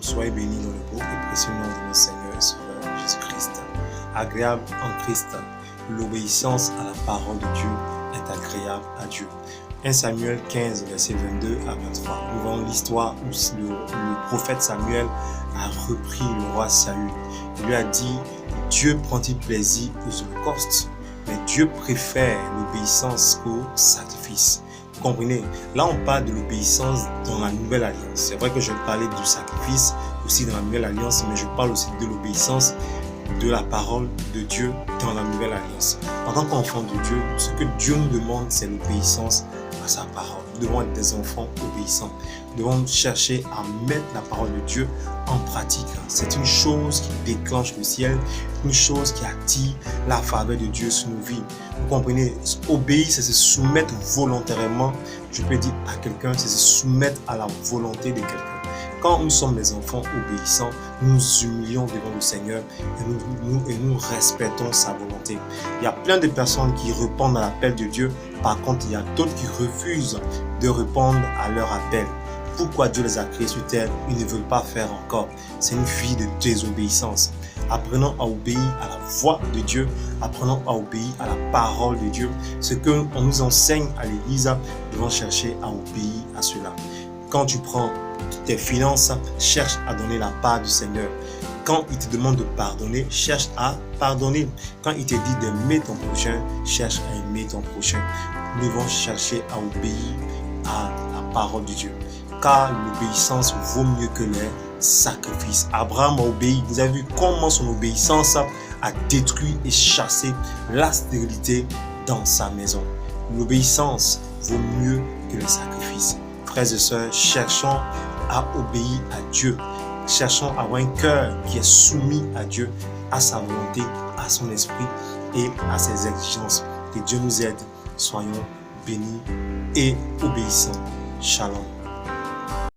soyez bénis dans le beau et précieux nom de notre Seigneur et Sauveur Jésus-Christ. Agréable en Christ, l'obéissance à la parole de Dieu est agréable à Dieu. 1 Samuel 15, verset 22 à 23. Nous voyons l'histoire où le prophète Samuel a repris le roi Saül. Il lui a dit, Dieu prend-il plaisir aux holocaustes, mais Dieu préfère l'obéissance au sacrifice. Vous comprenez? Là, on parle de l'obéissance dans la nouvelle alliance. C'est vrai que je parlais du sacrifice aussi dans la nouvelle alliance, mais je parle aussi de l'obéissance de la parole de Dieu dans la nouvelle alliance. En tant qu'enfant de Dieu, ce que Dieu nous demande, c'est l'obéissance à sa parole. Nous devons être des enfants obéissants. Nous devons chercher à mettre la parole de Dieu en pratique. C'est une chose qui déclenche le ciel, une chose qui attire la faveur de Dieu sur nos vies. Vous comprenez? Obéir, c'est se soumettre volontairement. Je peux dire à quelqu'un, c'est se soumettre à la volonté de quelqu'un. Quand nous sommes des enfants obéissants, nous nous humilions devant le Seigneur et nous respectons sa volonté. Il y a plein de personnes qui répondent à l'appel de Dieu. Par contre, il y a d'autres qui refusent de répondre à leur appel. Pourquoi Dieu les a créés sur terre? Ils ne veulent pas faire encore. C'est une vie de désobéissance. Apprenons à obéir à la voix de Dieu. Apprenons à obéir à la parole de Dieu. Ce qu'on nous enseigne à l'église, nous devons chercher à obéir à cela. Quand tu prends tes finances, cherche à donner la part du Seigneur. Quand il te demande de pardonner, cherche à pardonner. Quand il te dit d'aimer ton prochain, cherche à aimer ton prochain. Nous devons chercher à obéir à la parole de Dieu. Car l'obéissance vaut mieux que les sacrifices. Abraham a obéi. Vous avez vu comment son obéissance a détruit et chassé la stérilité dans sa maison. L'obéissance vaut mieux que les sacrifices. Frères et sœurs, cherchons à obéir à Dieu. Cherchons à avoir un cœur qui est soumis à Dieu, à sa volonté, à son esprit et à ses exigences. Que Dieu nous aide. Soyons bénis et obéissants. Shalom.